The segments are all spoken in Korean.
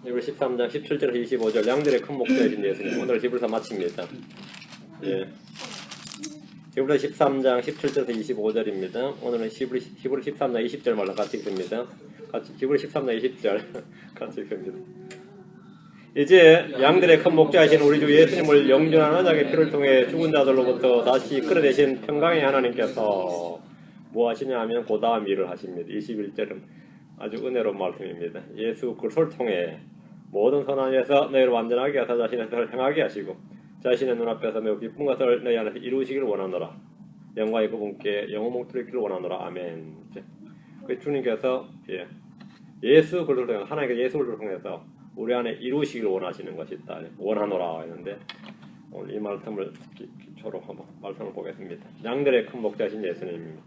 히브리 13장 17절에서 25절 양들의 큰 목자이신 예수님. 오늘 히브리서 마칩니다. 예. 히브리 13장 17절에서 25절입니다. 오늘은 히브리 13장 20절 말로 같이 읽습니다. 히브리 13장 20절 같이 읽습니다. 이제 양들의 큰 목자이신 우리 주 예수님을 영존한 언약의 피를 통해 죽은 자들로부터 다시 끌어내신 평강의 하나님께서 뭐 하시냐 하면 그 다음 일을 하십니다. 21절은 아주 은혜로운 말씀입니다. 예수 그리스도를 통해 모든 선한 일에서 너희를 완전하게 하사 자신의 뜻을 행하게 하시고 자신의 눈앞에서 매우 기쁜 것을 너희 안에서 이루시기를 원하노라. 영광의 그분께 영원 목도리기를 원하노라. 아멘. 그 주님께서 예수 그리스도를 통해 하나님께서 예수 그리스도를 통해서 우리 안에 이루시기를 원하시는 것이다. 원하노라 했는데 오늘 이 말씀을 기초로 한번 말씀을 보겠습니다. 양들의 큰 목자신 예수님입니다.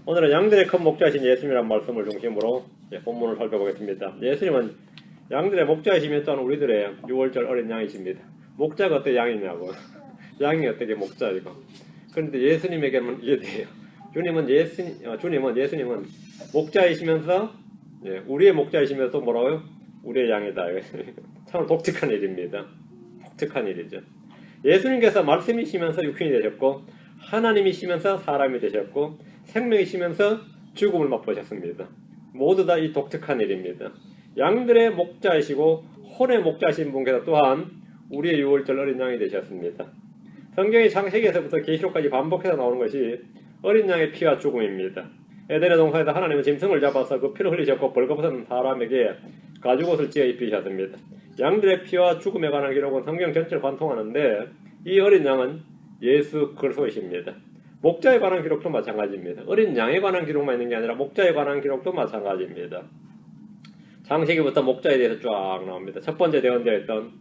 오늘은 양들의 큰 목자신 예수님이라는 말씀을 중심으로 본문을 살펴보겠습니다. 예수님은 양들의 목자이시며 또한 우리들의 6월절 어린 양이십니다. 목자가 어떻게 양이냐고. 양이 어떻게 목자이고. 그런데 예수님에게는 이게 돼요. 주님은 예수님은 목자이시면서 우리의 목자이시면서 뭐라고요? 우리의 양이다. 참 독특한 일입니다. 독특한 일이죠. 예수님께서 말씀이시면서 육신이 되셨고 하나님이시면서 사람이 되셨고 생명이시면서 죽음을 맛보셨습니다. 모두 다 이 독특한 일입니다. 양들의 목자이시고 혼의 목자이신 분께서 또한 우리의 6월절 어린 양이 되셨습니다. 성경의 창세기에서부터 계시록까지 반복해서 나오는 것이 어린 양의 피와 죽음입니다. 에덴의 동산에서 하나님은 짐승을 잡아서 그 피를 흘리셨고 벌거벗은 사람에게 가죽옷을 찌어 입히셨습니다. 양들의 피와 죽음에 관한 기록은 성경 전체를 관통하는데 이 어린 양은 예수 그리스도이십니다. 목자에 관한 기록도 마찬가지입니다. 어린 양에 관한 기록만 있는 게 아니라 목자에 관한 기록도 마찬가지입니다. 창세기부터 목자에 대해서 쫙 나옵니다. 첫 번째 대언자였던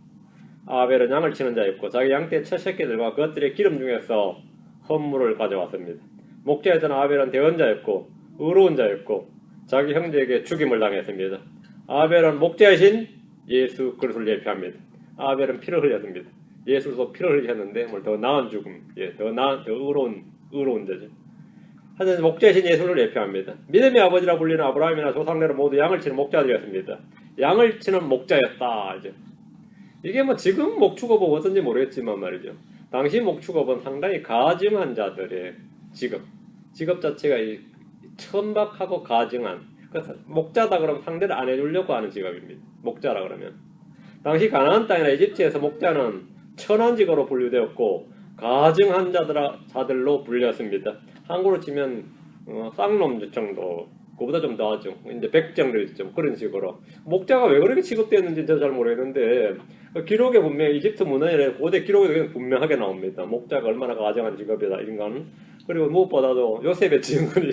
아벨은 양을 치는 자였고 자기 양떼 첫 새끼들과 그것들의 기름 중에서 헌물을 가져왔습니다. 목자였던 아벨은 대언자였고 의로운 자였고 자기 형제에게 죽임을 당했습니다. 아벨은 목자이신 예수 그리스도를 예표합니다. 아벨은 피를 흘렸습니다. 예수도 피를 흘리셨는데 더 나은 죽음, 더 의로운 자죠. 하여튼 목자이신 예수를 예표합니다. 믿음의 아버지라 불리는 아브라함이나 조상들은 모두 양을 치는 목자들이었습니다. 양을 치는 목자였다. 이게 지금 목축업은 어떤지 모르겠지만 말이죠. 당시 목축업은 상당히 가증한 자들의 직업 자체가 천박하고 가증한. 그래서 목자다 그러면 상대를 안 해주려고 하는 직업입니다. 목자라 그러면. 당시 가나안 땅이나 이집트에서 목자는 천한 직업으로 분류되었고 가증한 자들로 불렸습니다. 한국으로 치면 쌍놈 정도, 그보다 좀 나았죠. 이제 백정들 있죠. 그런 식으로. 목자가 왜 그렇게 취급되었는지 저도 잘 모르겠는데 기록에 분명히 이집트 문헌에 고대 기록에 분명하게 나옵니다. 목자가 얼마나 가증한 직업이다 이런 거는. 그리고 무엇보다도 요셉의 증언이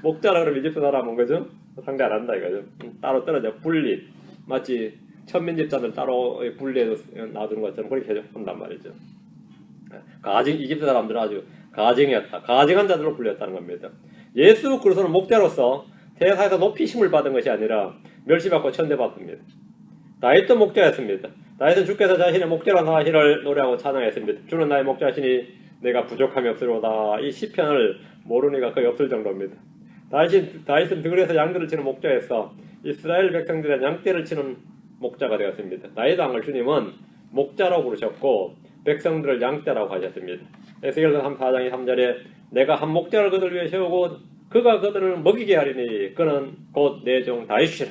목자라 그러면 이집트 사람은 그죠? 상대 안 한다 이거죠. 따로 떨어져 분리. 마치 천민집자들 따로 분리해서 놔두는 것처럼 그렇게 한단 말이죠. 이집트 사람들은 아주 가증이었다. 가증한 자들로 불렸다는 겁니다. 예수 그리스도는 목자로서 대사에서 높이심을 받은 것이 아니라 멸시받고 천대받습니다. 다윗도 목자였습니다. 다윗은 주께서 자신의 목자라는 사실을 노래하고 찬양했습니다. 주는 나의 목자시니 내가 부족함이 없으로다. 이 시편을 모르는 이가 거의 없을 정도입니다. 다윗은 들에서 양들을 치는 목자였어 이스라엘 백성들의 양떼를 치는 목자가 되었습니다. 다윗 왕을 주님은 목자라고 부르셨고 백성들을 양떼라고 하셨습니다. 에스겔서 4장 3절에 내가 한 목자를 그들 위해 세우고 그가 그들을 먹이게 하리니 그는 곧 내 종 다윗이라.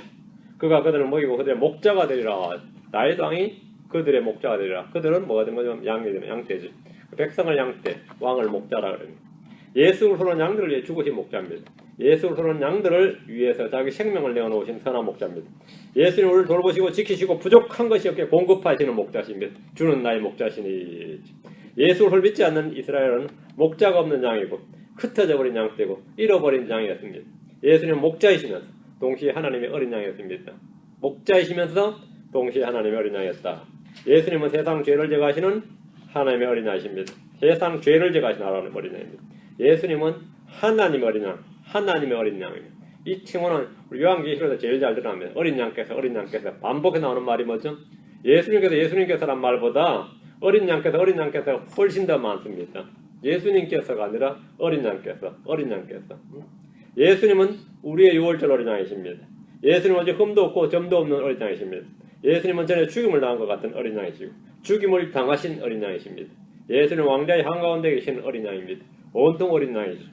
그가 그들을 먹이고 그들의 목자가 되리라. 다윗 왕이 그들의 목자가 되리라. 그들은 뭐가 된 거죠? 양이 되면 양떼지. 백성을 양떼, 왕을 목자라 그럽니다. 예수 그리스도는 양들을 위해 죽으신 목자입니다. 예수 그리스도는 양들을 위해서 자기 생명을 내어놓으신 선한 목자입니다. 예수님 우리를 돌보시고 지키시고 부족한 것이 없게 공급하시는 목자십니다. 주는 나의 목자시니. 예수를 믿지 않는 이스라엘은 목자가 없는 양이고 흩어져 버린 양떼고 잃어버린 양이었습니다. 예수님은 목자이시면서 동시에 하나님의 어린 양이었습니다. 목자이시면서 동시에 하나님의 어린 양이었다. 예수님은 세상 죄를 제거하시는 하나님의 어린 양이십니다. 세상 죄를 제거하시는 하나님의 어린 양입니다. 예수님은 하나님의 어린 양, 하나님의 어린 양입니다. 이 칭호는 요한계시록에서 제일 잘 드러납니다. 어린 양께서 반복해 나오는 말이 뭐죠? 예수님께서란 말보다 어린 양께서 훨씬 더 많습니다. 예수님께서가 아니라 어린 양께서. 예수님은 우리의 6월절 어린 양이십니다. 예수님은 오직 흠도 없고 점도 없는 어린 양이십니다. 예수님은 전에 죽임을 당한 것 같은 어린 양이시고 죽임을 당하신 어린 양이십니다. 예수님은 왕자의 한가운데 계신 어린 양입니다. 온통 어린 양이죠.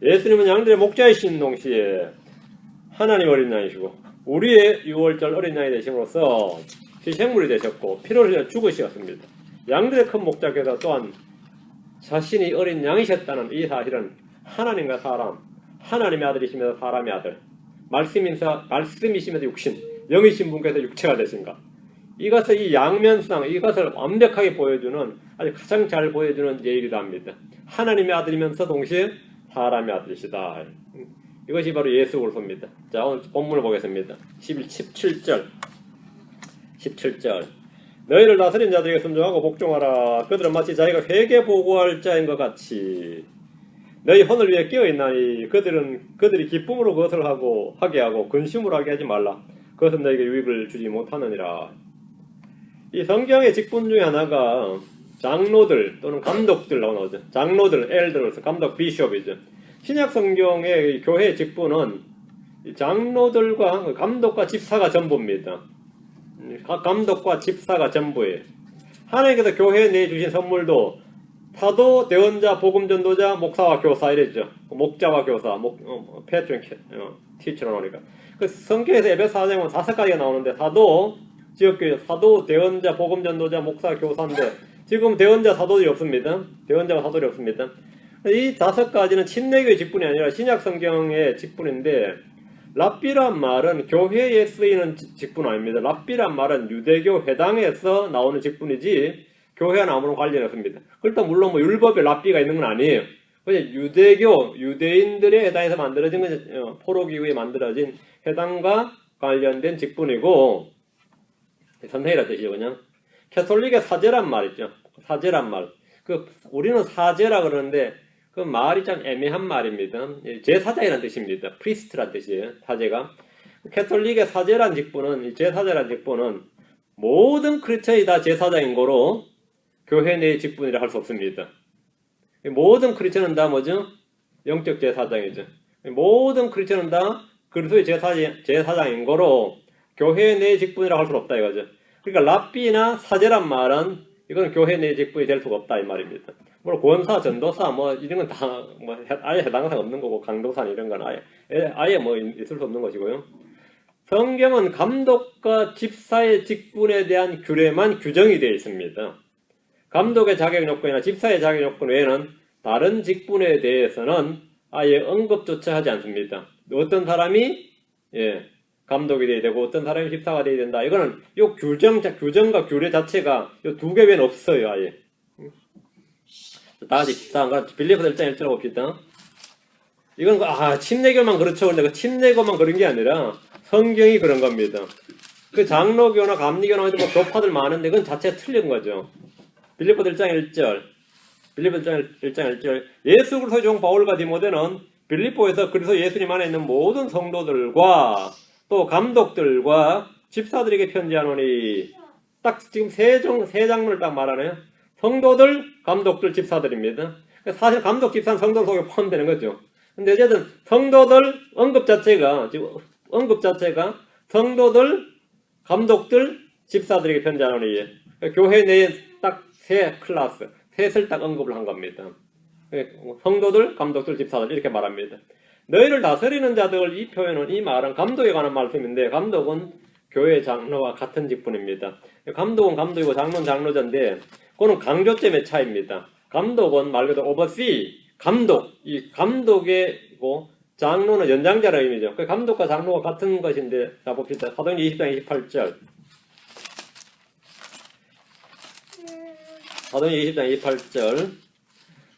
예수님은 양들의 목자이신 동시에 하나님 어린 양이시고 우리의 유월절 어린 양이 되심으로써 희생물이 되셨고 피를 흘려 죽으셨습니다. 양들의 큰 목자께서 또한 자신이 어린 양이셨다는 이 사실은 하나님과 사람, 하나님의 아들이시면서 사람의 아들, 말씀이시면서 육신, 영이신 분께서 육체가 되신가. 이것을 이 양면상, 이것을 완벽하게 보여주는 아주 가장 잘 보여주는 예이기도 합니다. 하나님의 아들이면서 동시에 사람의 아들이시다. 이것이 바로 예수 그리스도입니다. 자, 오늘 본문을 보겠습니다. 17절. 너희를 다스린 자들에게 순종하고 복종하라. 그들은 마치 자기가 회개 보고할 자인 것 같이 너희 혼을 위해 깨어있나니 그들이 기쁨으로 그것을 하게 하고 근심으로 하게 하지 말라. 그것은 너희에게 유익을 주지 못하느니라. 이 성경의 직분 중에 하나가 장로들 또는 감독들 나오죠. 장로들, 엘더로서 감독, 비숍이죠. 신약 성경의 교회 직분은 장로들과 감독과 집사가 전부입니다. 감독과 집사가 전부예요. 하나님께서 교회에 내주신 선물도 사도, 대언자, 복음전도자, 목사와 교사 이랬죠. 목자와 교사, 패트론 티처로 나오니까. 그 성경에서 에베소 4장은 5가지가 나오는데 사도, 지역교회 사도, 대언자, 복음전도자, 목사, 교사인데 지금 대언자, 사도들이 없습니다. 대언자와 사도들이 없습니다. 이 5가지는 침례교의 직분이 아니라 신약 성경의 직분인데 랍비란 말은 교회에 쓰이는 직분 아닙니다. 랍비란 말은 유대교 회당에서 나오는 직분이지 교회와는 아무런 관련이 없습니다. 그렇다고 물론 율법에 랍비가 있는 건 아니에요. 그냥 유대인들의 회당에서 만들어진 포로기 이후에 만들어진 회당과 관련된 직분이고 선생이라 뜻이죠. 그냥 캐톨릭의 사제란 말 있죠. 사제란 말. 우리는 사제라 그러는데 그 말이 참 애매한 말입니다. 제사장이라는 뜻입니다. 프리스트란 뜻이에요. 사제가. 캐톨릭의 사제란 직분은 제사장이라는 직분은 모든 크리스천이 다 제사장인 거로 교회 내의 직분이라 할 수 없습니다. 모든 크리스천은 다 뭐죠? 영적 제사장이죠. 모든 크리스천은 다 그리스도의 제사장인 거로 교회 내의 직분이라 할 수 없다 이거죠. 그러니까 랍비나 사제란 말은 이건 교회 내의 직분이 될 수가 없다 이 말입니다. 물론 권사, 전도사 이런 건 다 아예 해당사가 없는 거고 강도사 이런 건 아예 있을 수 없는 것이고요. 성경은 감독과 집사의 직분에 대한 규례만 규정이 되어 있습니다. 감독의 자격 요건이나 집사의 자격 요건 외에는 다른 직분에 대해서는 아예 언급조차 하지 않습니다. 어떤 사람이 감독이 돼야 되고 어떤 사람이 집사가 돼야 된다. 이거는 이 규정과 규례 자체가 이 2개 외에는 없어요. 아예. 다 같이 빌립보서 1장 1절 봅시다. 이건 침례교만 그렇죠. 근데 그 침례교만 그런 게 아니라 성경이 그런 겁니다. 그 장로교나 감리교나 교파들 많은데 그건 자체가 틀린 거죠. 빌립보서 1장 1절. 빌립보서 1장 1절. 예수 그리스도의 종 바울과 디모데는 빌립보에서 그리스도 예수님 안에 있는 모든 성도들과 또 감독들과 집사들에게 편지하노니 딱 지금 세 장로를 딱 말하네요. 성도들, 감독들, 집사들입니다. 사실 감독, 집사는 성도 속에 포함되는 거죠. 근데 어쨌든 성도들 언급 자체가 성도들, 감독들, 집사들에게 편지하노니 교회 내에 딱 세 클래스, 셋을 딱 언급을 한 겁니다. 성도들, 감독들, 집사들 이렇게 말합니다. 너희를 다스리는 자들 이 표현은 이 말은 감독에 관한 말씀인데 감독은 교회 장로와 같은 직분입니다. 감독은 감독이고 장로는 장로자인데 그거는 강조점의 차이입니다. 감독은 말 그대로 oversee, 감독, 이 감독이고 장로는 연장자라는 의미죠. 그 감독과 장로가 같은 것인데 자 봅시다. 사도행전 20장 28절. 사도행전 20장 28절.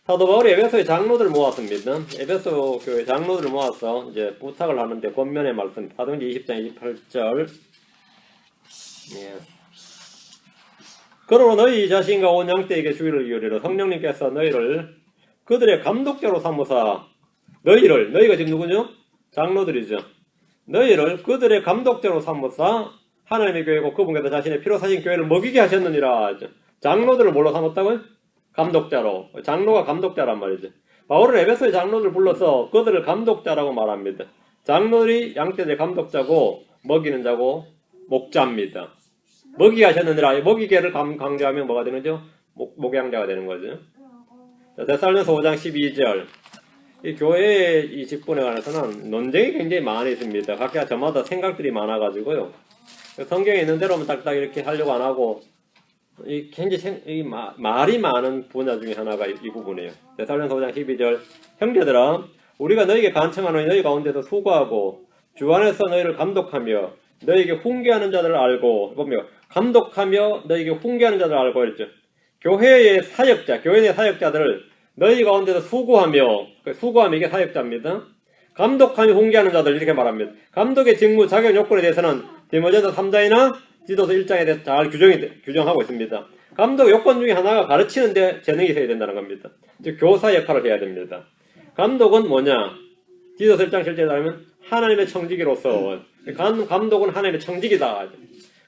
사도 바울이 에베소의 장로들을 모았습니다. 에베소 교회 장로들을 모아서 이제 부탁을 하는데 권면의 말씀. 사도행전 20장 28절. 그러므로 너희 자신과 온 양떼에게 주의를 기울이라. 성령님께서 너희를 그들의 감독자로 삼으사 너희가 지금 누구죠? 장로들이죠. 너희를 그들의 감독자로 삼으사 하나님의 교회고 그분께서 자신의 피로 사신 교회를 먹이게 하셨느니라. 장로들을 뭘로 삼았다고요? 감독자로. 장로가 감독자란 말이죠. 바울은 에베소의 장로들을 불러서 그들을 감독자라고 말합니다. 장로들이 양떼들의 감독자고 먹이는 자고 목자입니다. 먹이하셨느니라. 먹이계를 강조하면 뭐가 되는 거죠? 목양자가 되는 거죠. 자, 데살로니가서 5장 12절. 이 교회의 이 직분에 관해서는 논쟁이 굉장히 많이 있습니다. 각자 저마다 생각들이 많아가지고요. 성경에 있는 대로만 딱딱 이렇게 하려고 안 하고, 굉장히 말이 많은 분야 중에 하나가 이 부분이에요. 데살로니가서 5장 12절. 형제들아, 우리가 너희에게 간청하노니 너희 가운데서 수고하고 주 안에서 너희를 감독하며 너희에게 훈계하는 자들을 알고, 감독하며 너희에게 훈계하는 자들을 알고 했죠. 교회의 사역자, 교회 내 사역자들을 너희 가운데서 수고하며 이게 사역자입니다. 감독하며 훈계하는 자들 이렇게 말합니다. 감독의 직무, 자격 요건에 대해서는 디모데서 3장이나 디도서 1장에 대해서 잘 규정하고 있습니다. 감독 요건 중에 하나가 가르치는 데 재능이 있어야 된다는 겁니다. 즉 교사 역할을 해야 됩니다. 감독은 뭐냐? 디도서 1장 7절에 따르면 하나님의 청지기로서, 감독은 하나님의 청지기다.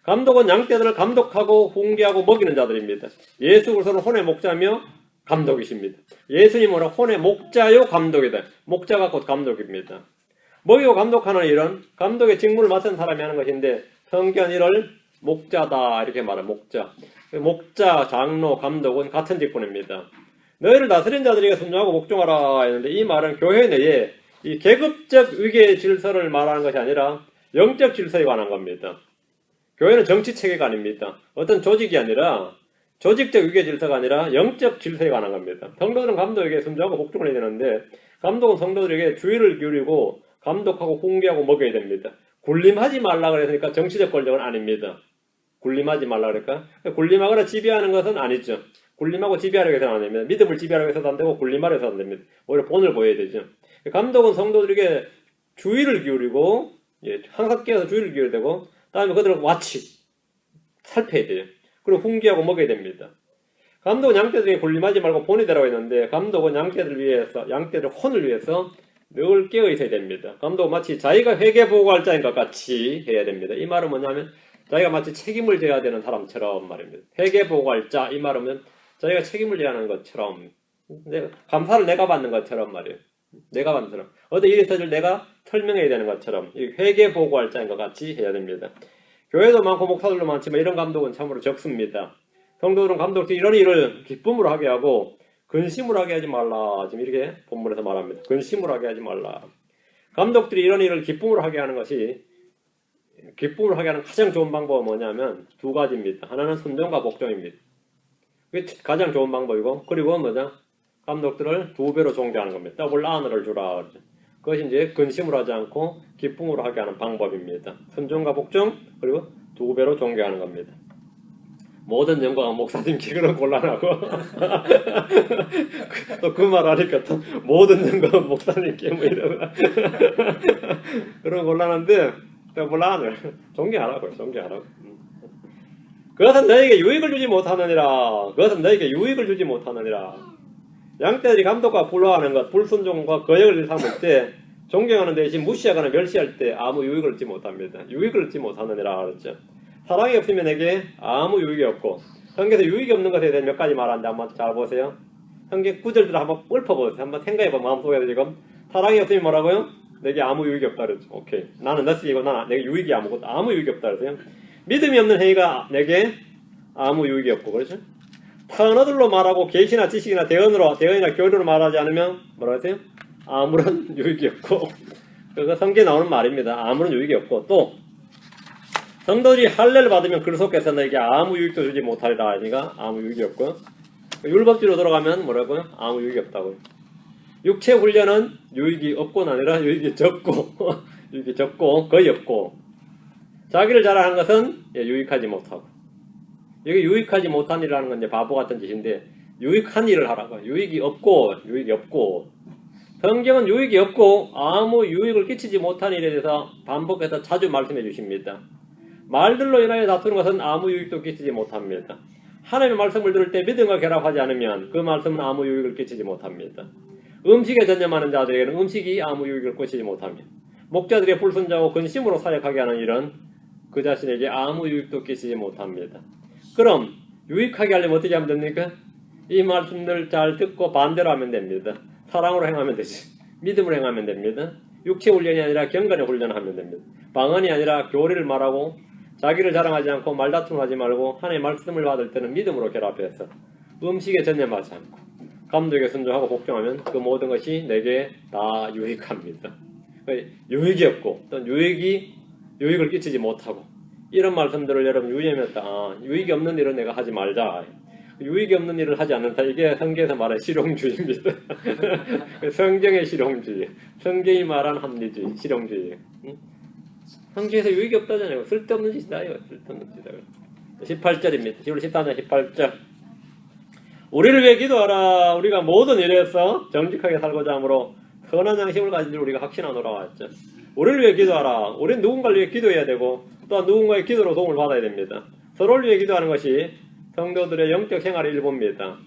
감독은 양떼들을 감독하고 훈계하고 먹이는 자들입니다. 예수 그리스도는 혼의 목자며 감독이십니다. 예수님은 혼의 목자요 감독이다. 목자가 곧 감독입니다. 먹이고 감독하는 일은 감독의 직무를 맡은 사람이 하는 것인데, 성경 이를 목자다 이렇게 말해요. 목자, 장로, 감독은 같은 직분입니다. 너희를 다스린 자들에게 순종하고 복종하라 했는데, 이 말은 교회 내에 이 계급적 위계 질서를 말하는 것이 아니라 영적 질서에 관한 겁니다. 교회는 정치 체계가 아닙니다. 어떤 조직이 아니라, 조직적 위계 질서가 아니라 영적 질서에 관한 겁니다. 성도들은 감독에게 순종하고 복종을 해야 되는데, 감독은 성도들에게 주의를 기울이고 감독하고 훈계하고 먹여야 됩니다. 군림하지 말라 그랬으니까 정치적 권력은 아닙니다. 군림하지 말라 그럴까? 군림하거나 지배하는 것은 아니죠. 군림하고 지배하려고 해서는 안 됩니다. 믿음을 지배하려고 해서도 안 되고 군림하려고 해서도 안 됩니다. 오히려 본을 보여야 되죠. 감독은 성도들에게 주의를 기울이고, 항상 깨어서 주의를 기울여야 되고, 다음에 그들을 살펴야 돼요. 그리고 훈계하고 먹여야 됩니다. 감독은 양떼들에게 군림하지 말고 본이 되라고 했는데, 감독은 양떼들 혼을 위해서 늘 깨어 있어야 됩니다. 감독은 마치 자기가 회계보고할 자인 것 같이 해야 됩니다. 이 말은 뭐냐면, 자기가 마치 책임을 져야 되는 사람처럼 말입니다. 회계보고할 자, 이 말은 자기가 책임을 져야 하는 것처럼, 감사를 내가 받는 것처럼 말이에요. 내가 받는 사람. 어떤 일이 있어질 내가 설명해야 되는 것처럼 회계보고할 자인 것 같이 해야 됩니다. 교회도 많고 목사들도 많지만 이런 감독은 참으로 적습니다. 성도들은 감독들이 이런 일을 기쁨으로 하게 하고 근심으로 하게 하지 말라. 지금 이렇게 본문에서 말합니다. 근심으로 하게 하지 말라. 감독들이 이런 일을 기쁨으로 하게 하는 가장 좋은 방법은 뭐냐면 두 가지입니다. 하나는 순종과 복종입니다. 그게 가장 좋은 방법이고, 그리고 감독들을 2배로 존경하는 겁니다. 더블 아너를 주라. 그것이 이제 근심으로 하지 않고 기쁨으로 하게 하는 방법입니다. 순종과 복종, 그리고 2배로 존경하는 겁니다. 모든 영광은 목사님께 그런 곤란하고 또 그 말 하니까 또 모든 영광은 목사님께 이러고 그런 곤란한데, 더블 아너 존경하라고요. 그것은 너에게 유익을 주지 못하느니라. 양떼들이 감독과 불화하는 것, 불순종과 거역을 일삼을 때, 존경하는 대신 무시하거나 멸시할 때 아무 유익을 얻지 못합니다. 유익을 얻지 못하느니라 그랬죠. 사랑이 없으면 내게 아무 유익이 없고, 성경에서 유익이 없는 것에 대해 몇 가지 말하는데 한번 잘 보세요. 성경 구절들을 한번 읊어보세요. 한번 생각해봐. 마음속에 지금 사랑이 없으면 뭐라고요? 내게 아무 유익이 없다 그랬죠. 오케이. 나는 너스이고 내게 유익이 아무 유익이 없다 그랬어요. 믿음이 없는 행위가 내게 아무 유익이 없고, 그렇죠? 타언어들로 말하고 계시나 지식이나 대언이나 교리로 말하지 않으면 뭐라 했어요? 아무런 유익이 없고, 그거 성경에 나오는 말입니다. 아무런 유익이 없고, 또 성도들이 할례를 받으면 그리스도께서 너에게 아무 유익도 주지 못하리라 하니까 아무 유익이 없고, 율법주의로 돌아가면 뭐라고요? 아무 유익이 없다고요. 육체 훈련은 유익이 없고는 아니라 유익이 적고 유익이 적고 거의 없고, 자기를 자랑하는 것은 유익하지 못하고, 여기 유익하지 못한 일이라는 건 이제 바보 같은 짓인데, 유익한 일을 하라고. 유익이 없고 성경은 유익이 없고 아무 유익을 끼치지 못한 일에 대해서 반복해서 자주 말씀해 주십니다. 말들로 인하여 다투는 것은 아무 유익도 끼치지 못합니다. 하나님의 말씀을 들을 때 믿음과 결합하지 않으면 그 말씀은 아무 유익을 끼치지 못합니다. 음식에 전념하는 자들에게는 음식이 아무 유익을 끼치지 못합니다. 목자들의 불순종하고 근심으로 사역하게 하는 일은 그 자신에게 아무 유익도 끼치지 못합니다. 그럼 유익하게 하려면 어떻게 하면 됩니까? 이 말씀들 잘 듣고 반대로 하면 됩니다. 사랑으로 행하면 되지. 믿음으로 행하면 됩니다. 육체 훈련이 아니라 경건의 훈련을 하면 됩니다. 방언이 아니라 교리를 말하고 자기를 자랑하지 않고 말다툼하지 말고 하나님의 말씀을 받을 때는 믿음으로 결합해서 음식에 전념하지 않고 감독에 순종하고 복종하면 그 모든 것이 내게 다 유익합니다. 유익이 없고 또 유익을 끼치지 못하고 이런 말씀들을 여러분 유의하면서 유익이 없는 일은 내가 하지 말자. 유익이 없는 일을 하지 않는다. 이게 성경에서 말하는 실용주의입니다. 성경의 실용주의. 성경이 말한 합리주의, 실용주의. 성경에서 유익이 없다잖아요. 쓸데없는 짓이다. 이거 쓸데없는 짓이다. 18절입니다. 10월 13절 18절. 우리를 위해 기도하라. 우리가 모든 일에서 정직하게 살고자 하므로 선한 양심을 가진 줄 우리가 확신하노라 했죠. 우리를 위해 기도하라. 우리는 누군가를 위해 기도해야 되고 또한 누군가의 기도로 도움을 받아야 됩니다. 서로를 위해 기도하는 것이 성도들의 영적 생활의 일부입니다.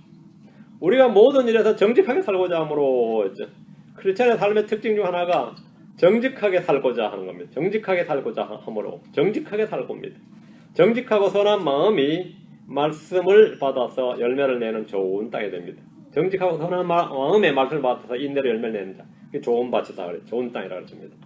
우리가 모든 일에서 정직하게 살고자 하므로 했죠. 크리스찬의 삶의 특징 중 하나가 정직하게 살고자 하는 겁니다. 정직하게 살고자 하므로 정직하게 살 겁니다. 정직하고 선한 마음이 말씀을 받아서 열매를 내는 좋은 땅이 됩니다. 정직하고 선한 마음의 말씀을 받아서 인내로 열매를 내는 자. 그게 좋은 밭이다 그래. 좋은 땅이라고 했습니다.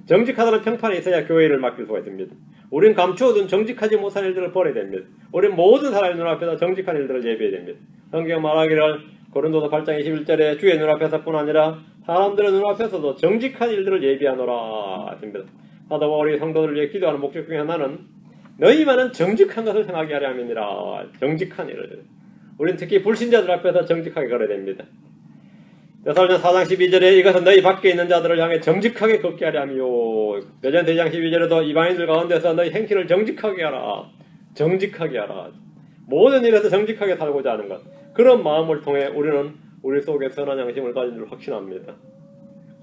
정직하다는 평판이 있어야 교회를 맡길 수가 있습니다. 우리는 감추어둔 정직하지 못한 일들을 버려야 됩니다. 우리는 모든 사람의 눈앞에서 정직한 일들을 예비해야 됩니다. 성경 말하기를 고린도서 8장 21절에 주의 눈앞에서뿐 아니라 사람들의 눈앞에서도 정직한 일들을 예비하노라 했습니다. 사도 바울이 성도들을 위해 기도하는 목적 중에 하나는 너희만은 정직한 것을 행하게 하려 함이니라. 정직한 일을. 우리는 특히 불신자들 앞에서 정직하게 걸어야 됩니다. 데살로니가 4장 12절에 이것은 너희 밖에 있는 자들을 향해 정직하게 걷게 하려 함이요. 베드로전 2장 12절에도 이방인들 가운데서 너희 행실을 정직하게 하라. 정직하게 하라. 모든 일에서 정직하게 살고자 하는 것. 그런 마음을 통해 우리는 우리 속에 선한 양심을 가진 줄 확신합니다.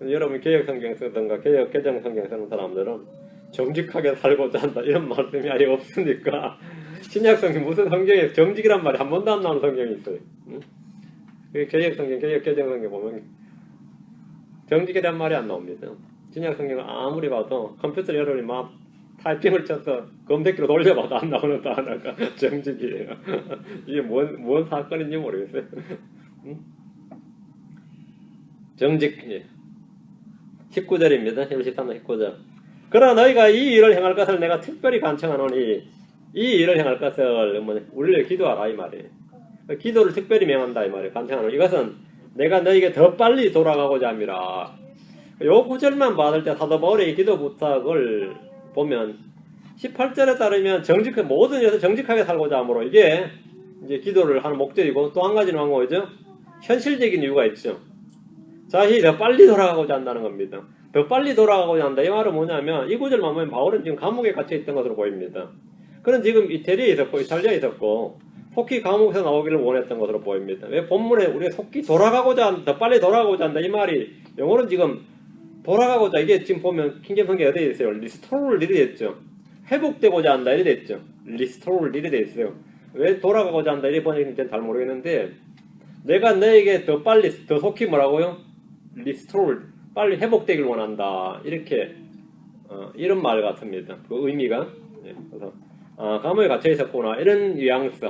여러분 개혁성경 쓰든가 개정성경 쓰는 사람들은 정직하게 살고자 한다 이런 말씀이 아예 없으니까 신약성경 무슨 성경에 정직이란 말이 한 번도 안 나오는 성경이 있어요. 개혁성경, 개정성경 보면 정직에 대한 말이 안 나옵니다. 신약성경은 아무리 봐도 컴퓨터 여러분이 막 타이핑을 쳐서 검색기로 돌려봐도 안 나오는 단어가 정직이에요. 이게 뭔 사건인지 모르겠어요. 정직 19절입니다. 13장 19절. 그러나 너희가 이 일을 행할 것을 내가 특별히 간청하노니 이 일을 행할 것을 우리를 기도하라 이 말이에요. 기도를 특별히 명한다 이 말이에요. 간청하노니 이것은 내가 너희에게 더 빨리 돌아가고자 함이라. 요 구절만 받을 때 사도 바울의 기도 부탁을 보면 18절에 따르면 모든 일에서 정직하게 살고자 하므로 이게 이제 기도를 하는 목적이고 또 한 가지는 뭐죠? 현실적인 이유가 있죠. 자신이 더 빨리 돌아가고자 한다는 겁니다. 더 빨리 돌아가고자 한다. 이 말은 뭐냐면 이 구절만 보면 바울은 지금 감옥에 갇혀 있던 것으로 보입니다. 그는 지금 이태리에 있었고 이탈리아에 있었고 속히 감옥에서 나오기를 원했던 것으로 보입니다. 왜 본문에 우리가 속히 돌아가고자 한다, 더 빨리 돌아가고자 한다 이 말이 영어는 지금 돌아가고자 이게 지금 보면 킹제임 성경에 어디에 있어요? 리스토어를 이렇게 됐죠. 회복되고자 한다 이렇게 됐죠. 리스토어를 이렇게 돼 있어요. 왜 돌아가고자 한다 이렇게 번역인지는 잘 모르겠는데 내가 너에게 더 빨리 더 속히 뭐라고요? 리스토어를 빨리 회복되길 원한다 이렇게 이런 말 같습니다. 그 의미가 그래서 감옥에 갇혀 있었구나 이런 뉘앙스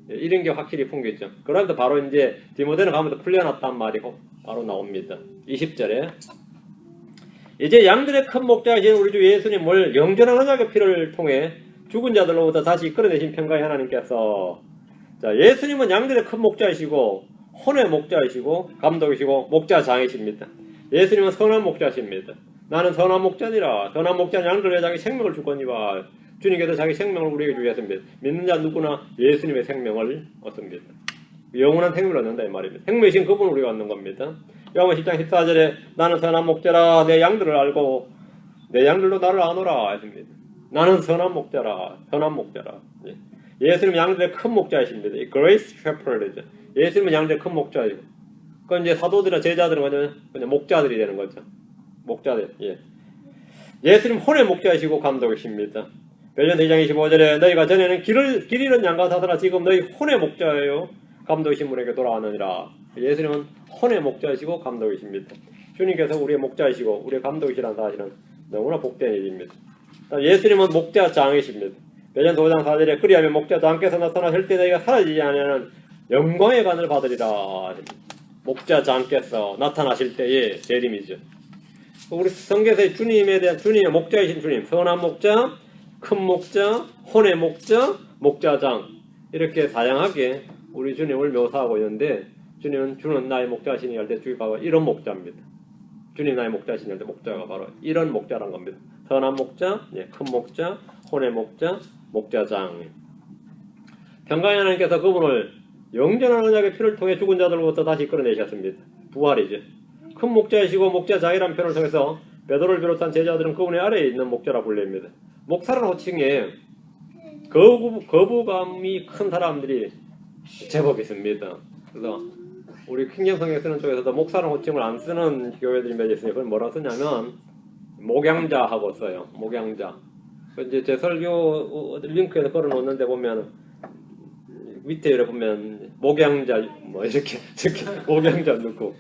이런 게 확실히 풍기죠. 그러면서 바로 이제 디모데는 가면서 풀려났단 말이 바로 나옵니다. 20절에 이제 양들의 큰 목자이신 우리 주 예수님을 영전한 언약의 피를 통해 죽은 자들로부터 다시 이끌어내신 평강의 하나님께서 자 예수님은 양들의 큰 목자이시고 혼의 목자이시고 감독이시고 목자장이십니다. 예수님은 선한 목자십니다. 나는 선한 목자니라. 선한 목자는 양들 위해 자기 생명을 주거니와 주님께서 자기 생명을 우리에게 주셨습니다. 믿는 자 누구나 예수님의 생명을 얻습니다. 영원한 생명을 얻는다 이 말입니다. 생명이신 그분을 우리가 얻는 겁니다. 요한복음 10장 14절에 나는 선한 목자라 내 양들을 알고 내 양들도 나를 아노라 했습니다. 나는 선한 목자라 선한 목자라. 예수님은 양들의 큰 목자이십니다. 이 Grace Shepherd이죠. 예수님은 양들의 큰 목자이고 그건 이제 사도들이나 제자들은 그냥 목자들이 되는 거죠. 목자들. 예수님 혼의 목자이시고 감독이십니다. 베드로전 2장 25절에 너희가 전에는 길 잃은 양과 사서라 지금 너희 혼의 목자예요. 감독이신 분에게 돌아왔느니라. 예수님은 혼의 목자이시고 감독이십니다. 주님께서 우리의 목자이시고 우리의 감독이시라는 사실은 너무나 복된 일입니다. 예수님은 목자장이십니다. 베드로전 5장 4절에 그리하면 목자장께서 나타나실 때 너희가 사라지지 않는 영광의 관을 받으리라. 목자장께서 나타나실 때의 재림이죠. 우리 성경에서 주님에 대한 주님의 목자이신 주님, 선한 목자, 큰 목자, 혼의 목자, 목자장 이렇게 다양하게 우리 주님을 묘사하고 있는데 주님은 주는 나의 목자시니 할 때 주입하고 이런 목자입니다. 주님 나의 목자시니 할 때 목자가 바로 이런 목자란 겁니다. 선한 목자, 큰 목자, 혼의 목자, 목자장. 평강의 하나님께서 그분을 영전한 언약의 피를 통해 죽은 자들로부터 다시 이끌어내셨습니다. 부활이죠. 큰 목자이시고 목자장이라는 표현을 통해서 베드로를 비롯한 제자들은 그분의 아래에 있는 목자라 불립니다. 목사라는 호칭에 거부감이 큰 사람들이 제법 있습니다. 그래서 우리 킹잼 성경 쓰는 쪽에서도 목사라는 호칭을 안 쓰는 교회들이 몇 있으니 그걸 뭐라고 쓰냐면 목양자하고 써요. 목양자. 이제 제 설교 링크에서 걸어놓는데 보면 밑에 이렇게 보면 목양자 뭐 이렇게 목양자 넣고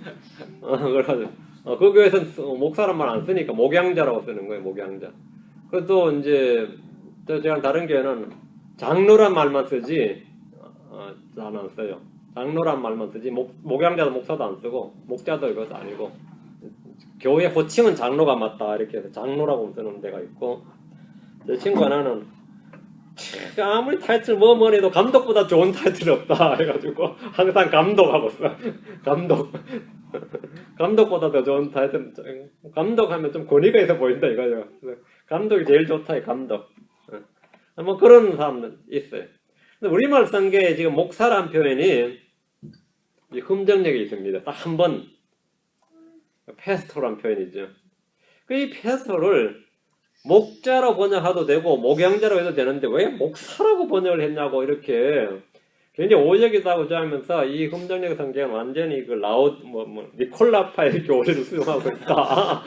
그래가지고 그 교회에서는 목사란 말 안 쓰니까 목양자라고 쓰는 거예요. 목양자. 그래도 이제 제가 다른 교회는 장로란 말만 쓰지 잘 안 써요. 장로란 말만 쓰지 목양자도 목사도 안 쓰고 목자도 이것도 아니고 교회 호칭은 장로가 맞다 이렇게 해서 장로라고 쓰는 데가 있고 내 친구 하나는 아무리 타이틀 뭐뭐 해도 감독보다 좋은 타이틀이 없다 해가지고 항상 감독하고 써. 감독보다 더 좋은 타이틀. 감독하면 좀 권위가 있어 보인다 이거죠. 감독이 제일 좋다 이 감독. 뭐 그런 사람들 있어요. 근데 우리말 쓴 게 지금 목사란 표현이 흠정력이 있습니다. 딱 한 번 페스토란 표현이죠. 이 페스토를 목자로 번역해도 되고 목양자로 해도 되는데 왜 목사라고 번역을 했냐고 이렇게 굉장히 오적이다고 하면서 이 흠정력 성경은 완전히 그 니콜라파의 교리를 수용하고 있다.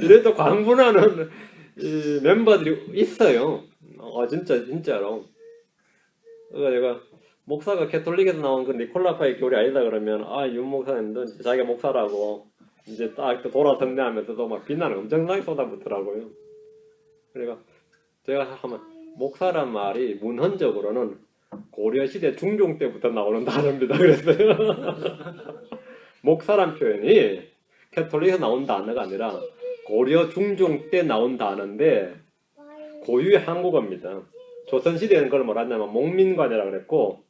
이래도 광분하는 이 멤버들이 있어요. 진짜로. 그래서 내가 목사가 캐톨릭에서 나온 그 니콜라파의 교리 아니다 그러면 윤 목사님도 자기가 목사라고 이제 딱 돌아섰네하면서도 막 비난을 엄청나게 쏟아붓더라고요. 그러니까 제가 하면 목사란 말이 문헌적으로는 고려시대 중종 때부터 나오는 단어입니다. 그랬어요. 목사란 표현이 캐톨릭에서 나온 단어가 아니라 고려 중종 때 나온 단어인데 고유의 한국어입니다. 조선시대에는 그걸 뭐라 하냐면 목민관이라고 그랬고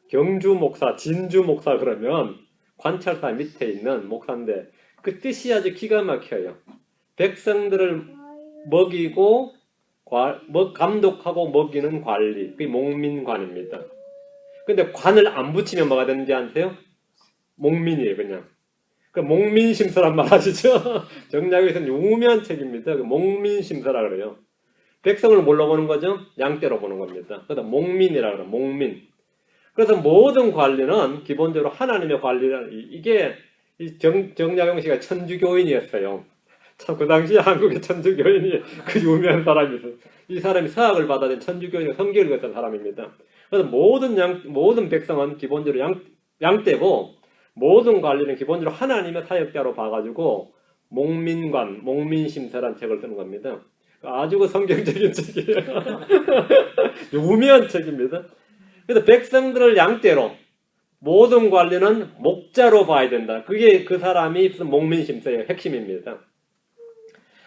경주 목사, 진주 목사 그러면 관찰사 밑에 있는 목사인데 그 뜻이 아주 기가 막혀요. 백성들을 먹이고 감독하고 먹이는 관리, 그게 목민관입니다. 근데 관을 안 붙이면 뭐가 되는지 아세요? 목민이에요 그냥. 그 목민심서란 말 아시죠? 정략에서는 유명한 책입니다. 그 목민심서라 그래요. 백성을 뭘로 보는 거죠? 양떼로 보는 겁니다. 그래서 목민이라 그래요. 목민. 그래서 모든 관리는 기본적으로 하나님의 관리라는 이게 정약용 씨가 천주교인이었어요. 참 그 당시에 한국의 천주교인이 그 유명한 사람이었어요. 이 사람이 서학을 받아낸 천주교인이 성경을 읽었던 사람입니다. 그래서 모든 백성은 기본적으로 양떼고 모든 관리는 기본적으로 하나님의 사역자로 봐가지고 목민관, 목민심서란 책을 쓰는 겁니다. 아주 그 성경적인 책이에요. 유명한 책입니다. 그래서 백성들을 양떼로 모든 관리는 목자로 봐야 된다. 그게 그 사람이 목민심서의 핵심입니다.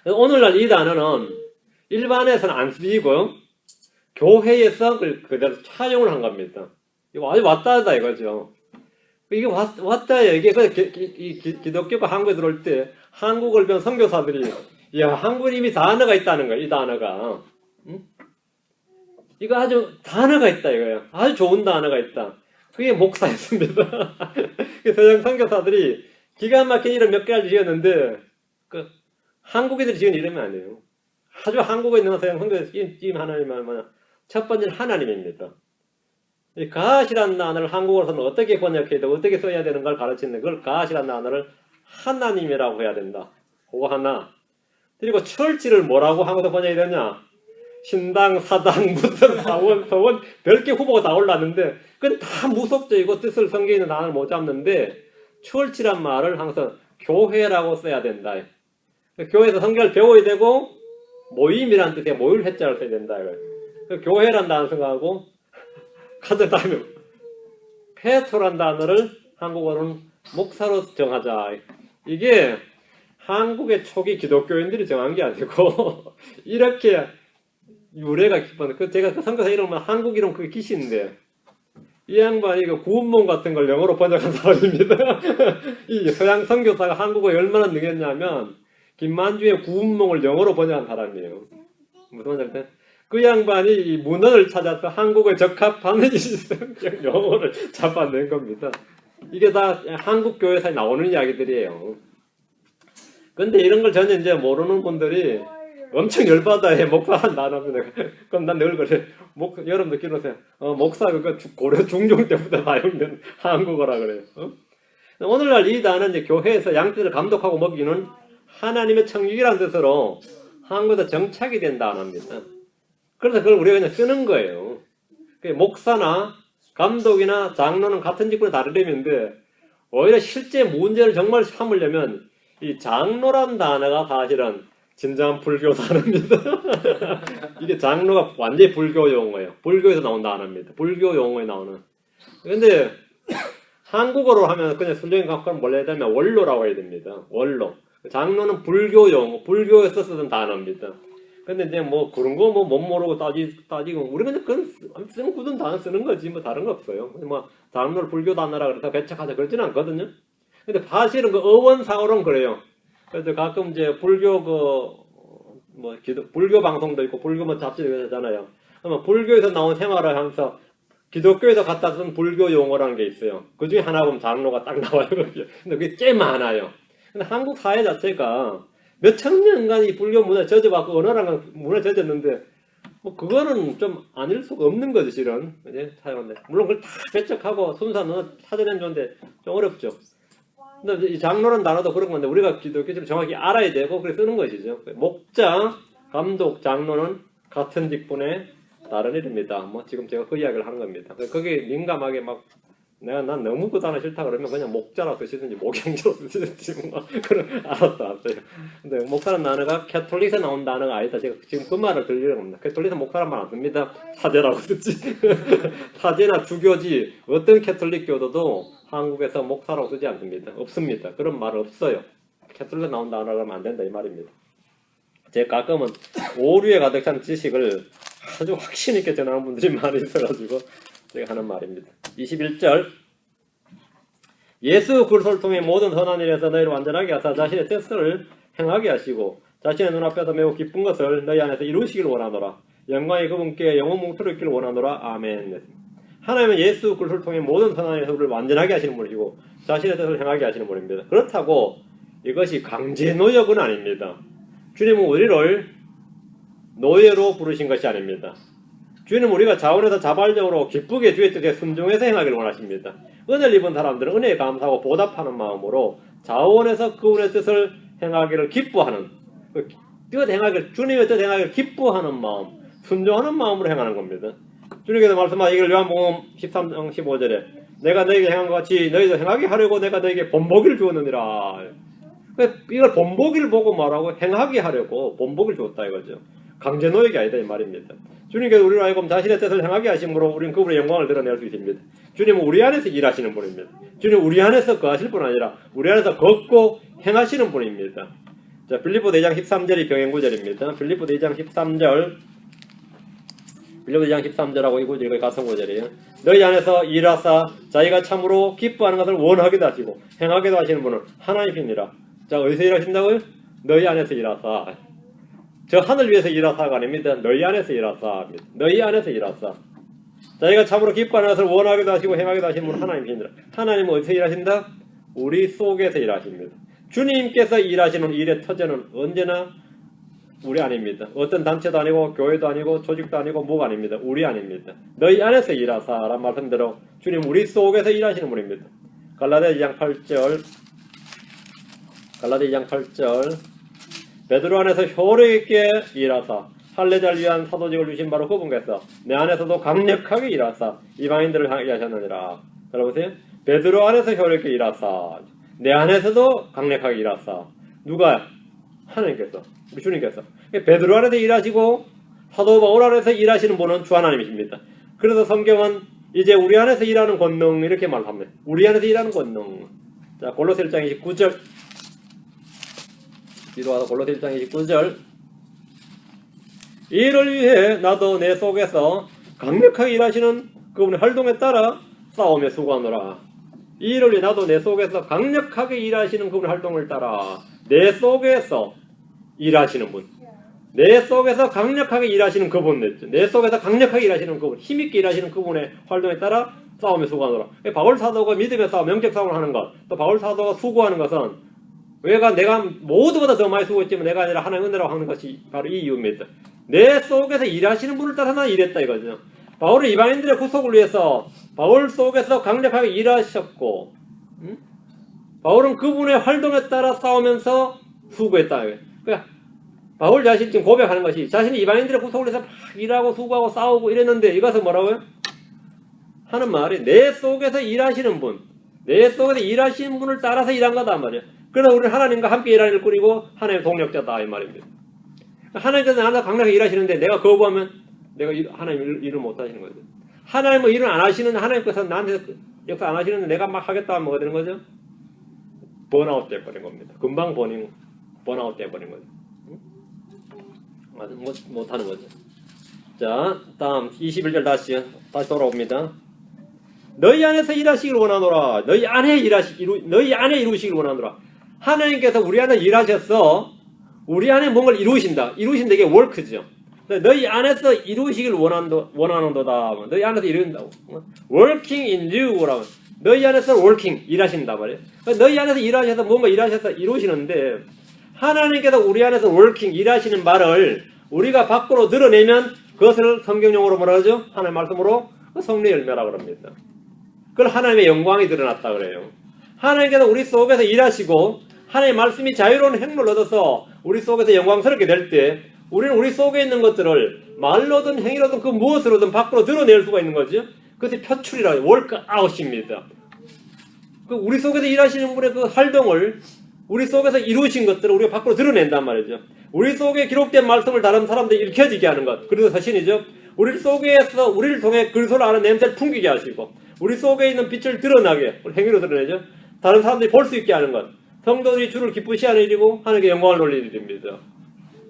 오늘날 이 단어는 일반에서는 안 쓰이고 교회에서 그대로 차용을 한 겁니다. 이거 아주 왔다하다 이거죠. 이게 왔다예요. 이게 기독교가 한국에 들어올 때 한국을 배운 선교사들이 야 한국에 이미 단어가 있다는 거야. 이 단어가. 응? 이거 아주 단어가 있다 이거예요. 아주 좋은 단어가 있다. 그게 목사였습니다. 서양 선교사들이 기가 막힌 이름 몇 개를 지었는데 한국애들이 지은 이름이 아니에요. 아주 한국에 있는 서양 선교에서 지은 하나님은 얼마나 첫 번째는 하나님입니다. 이 가시라는 단어를 한국어로서는 어떻게 번역해야 되고 어떻게 써야 되는 걸 가르치는데 그걸 가시라는 단어를 하나님이라고 해야 된다. 그거 하나. 그리고 철지를 뭐라고 한국어로 번역이 되냐? 신당, 사당, 무슨 사원, 서원 별개 후보가 다 올랐는데 그건 다 무속적이고 뜻을 성경에 있는 단어를 못 잡는데 철지란 말을 항상 교회라고 써야 된다. 교회에서 성경을 배워야 되고 모임이라는 뜻의 모일 해자를 써야 된다. 교회란 단어 생각하고 가장 다음에 페토란 단어를 한국어로는 목사로 정하자. 이게 한국의 초기 기독교인들이 정한 게 아니고 이렇게 유래가 깊은 제가 그 선교사 이름은 한국 이름 그게 기시인데 이 양반이 그 구운몽 같은 걸 영어로 번역한 사람입니다. 이 서양 선교사가 한국어에 얼마나 능했냐면 김만주의 구운몽을 영어로 번역한 사람이에요. 무슨 말인지 그 양반이 이 문헌을 찾아서 한국에 적합하는 영어를 잡아낸 겁니다. 이게 다 한국 교회에서 나오는 이야기들이에요. 근데 이런 걸 전혀 이제 모르는 분들이 엄청 열받아해. 목사한 단어입니다. 그럼 난 늘 그래. 여러분들 기도하세요. 목사 그거 고려 중종 때부터 사용된 한국어라 그래요. 오늘날 이 단어는 이제 교회에서 양떼를 감독하고 먹이는 하나님의 청육이라는 뜻으로 한국에서 정착이 된 단어입니다. 그래서 그걸 우리가 그냥 쓰는 거예요. 목사나 감독이나 장로는 같은 직분의 다른 이름인데 오히려 실제 문제를 정말 삼으려면 이 장로란 단어가 사실은 진정한 불교 단어입니다. 이게 장로가 완전히 불교 용어예요. 불교에서 나온 단어입니다. 불교 용어에 나오는. 근데 한국어로 하면 그냥 순전히 갖고 몰라야 되면 원로라고 해야 됩니다. 원로. 장로는 불교 용어, 불교에서 쓰던 단어입니다. 근데 이제 뭐 그런 거 뭐 못 모르고 따지고 우리 그냥 그런 쓰는 굳은 단어 쓰는 거지 뭐 다른 거 없어요. 뭐 장로를 불교 단어라 그래서 배척하자 그러지는 않거든요. 근데 사실은 그 어원상으로는 그래요. 그래서 가끔 이제 불교 불교 방송도 있고 불교 뭐 잡지도 있잖아요. 그러면 불교에서 나온 생활을 하면서 기독교에서 갖다 쓴 불교 용어라는 게 있어요. 그 중에 하나 보면 장로가 딱 나와요. 근데 그게 꽤 많아요. 근데 한국 사회 자체가 몇 천년간 이 불교 문화에 젖어봤고 언어랑 문화에 젖었는데 뭐 그거는 좀 아닐 수가 없는 거지 실은. 사용한데 물론 그걸 다 배척하고 순수한 언어 찾아내면 좋은데 좀 어렵죠. 근데 이 장로는 단어도 그런 건데 우리가 기독교를 정확히 알아야 되고 그래 쓰는 것이죠. 목자, 감독, 장로는 같은 직분의 다른 이름이다. 뭐 지금 제가 그 이야기를 하는 겁니다. 거기에 민감하게 막 난 너무 그 단어 싫다 그러면 그냥 목자라고 쓰시든지 목양자로 쓰시든지 뭐 그런 알았어요. 근데 목사라는 단어가 캐톨릭에서 나온 단어가 아니다. 제가 지금 그 말을 들리려고 합니다. 캐톨릭은 목사란 말 안 씁니다. 사제라고 쓰지. 사제나 주교지 어떤 캐톨릭 교도도 한국에서 목사라고 쓰지 않습니다. 없습니다. 그런 말 없어요. 캐톨릭에서 나온 단어가 하면 안 된다 이 말입니다. 제가 가끔은 오류에 가득 찬 지식을 아주 확신 있게 전하는 분들이 많이 있어가지고 제가 하는 말입니다. 21절 예수 그리스도를 통해 모든 선한 일에서 너희를 완전하게 하사 자신의 뜻을 행하게 하시고 자신의 눈앞에서 매우 기쁜 것을 너희 안에서 이루시길 원하노라. 영광이 그분께 영원 뭉투로 있기를 원하노라. 아멘. 하나님은 예수 그리스도를 통해 모든 선한 일에서 우리를 완전하게 하시는 분이시고 자신의 뜻을 행하게 하시는 분입니다. 그렇다고 이것이 강제 노역은 아닙니다. 주님은 우리를 노예로 부르신 것이 아닙니다. 주님은 우리가 자원에서 자발적으로 기쁘게 주의 뜻에 순종해서 행하기를 원하십니다. 은혜를 입은 사람들은 은혜에 감사하고 보답하는 마음으로 자원에서 그분의 뜻을 행하기를 기뻐하는 주님의 뜻 행하기를 기뻐하는 마음, 순종하는 마음으로 행하는 겁니다. 주님께서 말씀하시기를 요한복음 13장 15절에 내가 너에게 행한 것 같이 너희도 행하게 하려고 내가 너에게 본보기를 주었느니라. 이걸 본보기를 보고 말하고 행하게 하려고 본보기를 주었다 이거죠. 강제 노역이 아니다 이 말입니다. 주님께서 우리로 하여금 자신의 뜻을 행하게 하심으로 우리는 그분의 영광을 드러낼 수 있습니다. 주님은 우리 안에서 일하시는 분입니다. 주님은 우리 안에서 거하실 뿐 아니라 우리 안에서 걷고 행하시는 분입니다. 자, 빌립보 4장 13절이 병행구절입니다. 빌립보 4장 13절 빌립보 4장 13절하고 이 구절이 같은 구절이에요. 너희 안에서 일하사 자기가 참으로 기뻐하는 것을 원하기도 하시고 행하기도 하시는 분은 하나님이니라. 자, 어디서 일하신다고요? 너희 안에서 일하사. 저 하늘 위에서 일하사가 아닙니다. 너희 안에서 일하사. 너희 안에서 일하사. 자기가 참으로 기뻐하는 것을 원하기도 하시고 행하기도 하시는 분은 하나님이니라. 하나님은 어디서 일하신다? 우리 속에서 일하십니다. 주님께서 일하시는 일의 터전은 언제나 우리 안입니다. 어떤 단체도 아니고 교회도 아니고 조직도 아니고 뭐가 아닙니다. 우리 안입니다. 너희 안에서 일하사라는 말씀대로 주님 우리 속에서 일하시는 분입니다. 갈라디아 2장 8절 베드로 안에서 효력 있게 일하사 할례자를 위한 사도직을 주신 바로 그분께서 내 안에서도 강력하게 일하사 이방인들을 하게 하셨느니라. 들어보세요. 베드로 안에서 효력 있게 일하사 내 안에서도 강력하게 일하사. 누가? 하나님께서, 우리 주님께서. 베드로 안에서 일하시고 사도 바울 안에서 일하시는 분은 주 하나님이십니다. 그래서 성경은 이제 우리 안에서 일하는 권능 이렇게 말합니다. 우리 안에서 일하는 권능. 자, 골로새 1장 29절 기도하다 골로새 1장 29절 이를 위해 나도 내 속에서 강력하게 일하시는 그분의 활동에 따라 싸움에 수고하노라. 이를 위해 나도 내 속에서 강력하게 일하시는 그분의 활동을 따라 내 속에서 일하시는 분, 내 속에서 강력하게 일하시는 그분, 내 속에서 강력하게 일하시는 그분, 힘있게 일하시는 그분의 활동에 따라 싸움에 수고하노라. 바울 사도가 믿음의 싸움, 영적 싸움을 하는 것, 또 바울 사도가 수고하는 것은 내가 모두보다 더 많이 수고했지만 내가 아니라 하나님의 은혜라고 하는 것이 바로 이 이유입니다. 내 속에서 일하시는 분을 따라 나는 일했다 이거죠. 바울은 이방인들의 구속을 위해서 바울 속에서 강력하게 일하셨고, 바울은 그분의 활동에 따라 싸우면서 수고했다. 그러니까 바울 자신이 지금 고백하는 것이 자신이 이방인들의 구속을 위해서 막 일하고 수고하고 싸우고 이랬는데 이것은 뭐라고요? 하는 말이 내 속에서 일하시는 분, 내 속에서 일하시는 분을 따라서 일한 거다 말이야. 그래서 우리는 하나님과 함께 일하는 일을 꾸리고 하나님의 동력자다 이 말입니다. 하나님께서 나한테 강력하게 일하시는데 내가 거부하면 내가 하나님 일을 못 하시는 거죠. 하나님은 일을 안 하시는, 하나님께서 나한테 역사 안 하시는데 내가 막 하겠다 하면 뭐가 되는 거죠? 번아웃 돼버린 겁니다. 금방 번아웃 돼버린 거죠. 못하는 거죠. 자, 다음 21절 다시 돌아옵니다. 너희 안에서 일하시길 원하노라. 너희 안에 이루시길 원하노라. 하나님께서 우리 안에 일하셔서 우리 안에 뭔가를 이루신다. 이루신다. 이게 월크죠. 너희 안에서 이루시길 원하는도다. 너희 안에서 이룬다고. working in you라고. 너희 안에서 working 일하신다 말이에요. 너희 안에서 일하셔서 뭔가 일하셔서 이루시는데 하나님께서 우리 안에서 working 일하시는 말을 우리가 밖으로 드러내면 그것을 성경용어로 뭐라 하죠? 하나님의 말씀으로 성령의 열매라고 합니다. 그걸 하나님의 영광이 드러났다 그래요. 하나님께서 우리 속에서 일하시고 하나님의 말씀이 자유로운 행로를 얻어서 우리 속에서 영광스럽게 될 때 우리는 우리 속에 있는 것들을 말로든 행위로든 그 무엇으로든 밖으로 드러낼 수가 있는 거죠. 그것이 표출이라고 월크아웃입니다. 그 우리 속에서 일하시는 분의 그 활동을 우리 속에서 이루신 것들을 우리가 밖으로 드러낸단 말이죠. 우리 속에 기록된 말씀을 다른 사람들이 읽혀지게 하는 것. 그래서 서신이죠. 우리 속에서 우리를 통해 그리스도를 아는 냄새를 풍기게 하시고 우리 속에 있는 빛을 드러나게 행위로 드러내죠. 다른 사람들이 볼 수 있게 하는 것. 성도들이 주를 기쁘시 하는 일이고 하나님께 영광을 돌리는 일입니다.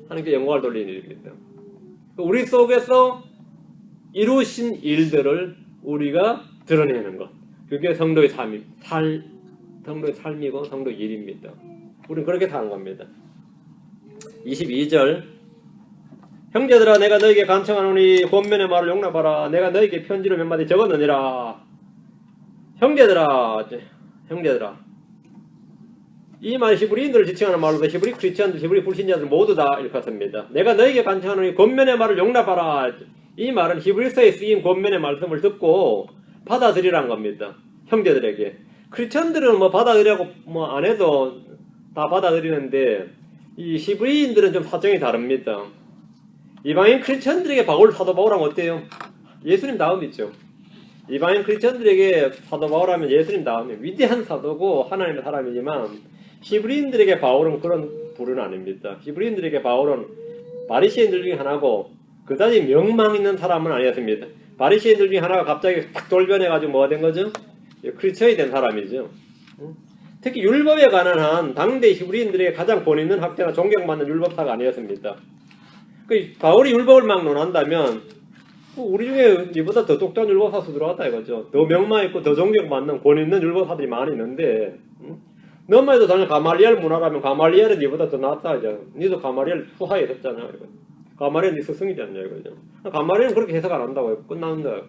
하나님께 영광을 돌리는 일입니다. 우리 속에서 이루신 일들을 우리가 드러내는 것. 그게 성도의 성도의 삶이고 성도의 일입니다. 우리는 그렇게 사는 겁니다. 22절 형제들아 내가 너에게 간청하노니 권면의 말을 용납하라. 내가 너에게 편지로 몇 마디 적었느니라. 형제들아 이 말이 히브리인들을 지칭하는 말로서 히브리 크리스천들, 히브리 불신자들 모두 다 일컫습니다. 내가 너에게 간청하노니 권면의 말을 용납하라. 이 말은 히브리서에 쓰인 권면의 말씀을 듣고 받아들이라는 겁니다. 형제들에게. 크리스천들은 뭐 받아들이라고 뭐 안 해도 다 받아들이는데 이 히브리인들은 좀 사정이 다릅니다. 이방인 크리스천들에게 사도 바울하면 어때요? 예수님 다음이죠. 이방인 크리스천들에게 사도 바울하면 예수님 다음에 위대한 사도고 하나님의 사람이지만 히브리인들에게 바울은 그런 부류는 아닙니다. 히브리인들에게 바울은 바리새인들 중에 하나고 그다지 명망 있는 사람은 아니었습니다. 바리새인들 중에 하나가 갑자기 탁 돌변해가지고 뭐가 된 거죠? 크리스천이 된 사람이죠. 특히 율법에 관한 한 당대 히브리인들에게 가장 권위 있는 학자나 존경받는 율법사가 아니었습니다. 바울이 율법을 막 논한다면 우리 중에 이보다 더 똑똑한 율법사수 들어왔다 이거죠. 더 명망 있고 더 존경받는 권위 있는 율법사들이 많이 있는데 너만 해도 당연히 가말리엘 문화라면 가말리엘은 니보다 더 낫다 이죠. 니도 가말리엘 후하에 했잖아 이거. 가말리엘 니 스승이지 않냐 이거죠. 가말리엘은 그렇게 해석 안 한다고요. 끝난다.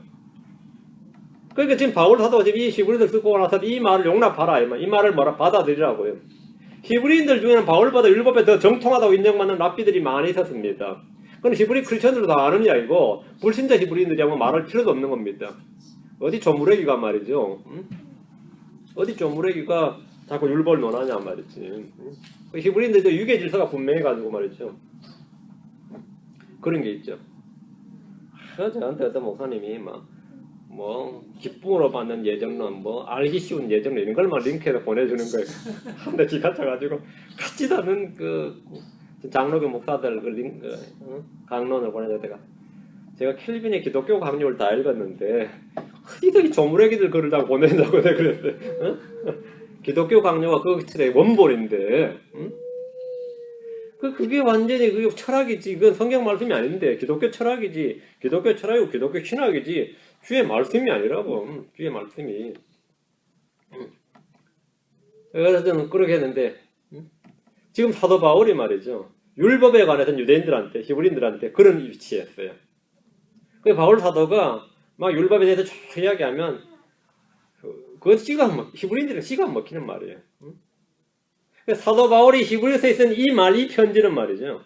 그러니까 지금 바울 사도가 지금 이 히브리인들 듣고 나서 이 말을 용납하라 이 말을 받아들이라고요. 히브리인들 중에는 바울보다 율법에 더 정통하다고 인정받는 랍비들이 많이 있었습니다. 그건 히브리 크리스천들도 다 아는 이야기고 불신자 히브리인들이라고 말할 필요도 없는 겁니다. 어디 조무래기가 말이죠. 어디 조무래기가 자꾸 율법을 논하냐 말이지. 히브리인들도 유괴 질서가 분명해가지고 말이죠. 그런 게 있죠. 저한테 어떤 목사님이 기쁨으로 받는 예정론, 알기 쉬운 예정론 이런 걸만 링크해서 보내주는 거예요. 한데 기가 차가지고 같지도 않은 장로교 목사들 강론을 보내줬다가 제가 켈빈의 기독교 강요를 다 읽었는데 어디서 이 조무래기들 글을 다 보낸다고 내가 그랬어요. 기독교 강요가 그 원본인데 그게 완전히 그게 철학이지. 그건 성경 말씀이 아닌데 기독교 철학이지. 기독교 철학이고 기독교 신학이지. 주의 말씀이 아니라고. 주의 말씀이. 그래서 저는 그렇게 했는데 지금 사도 바울이 말이죠. 율법에 관해서는 유대인들한테 히브리인들한테 그런 위치였어요. 그 바울 사도가 막 율법에 대해서 쭉 이야기하면 그것 히브리인들은 씨가 안 먹히는 말이에요. 사도 바울이 히브리서에 쓴 이 말, 이 편지는 말이죠.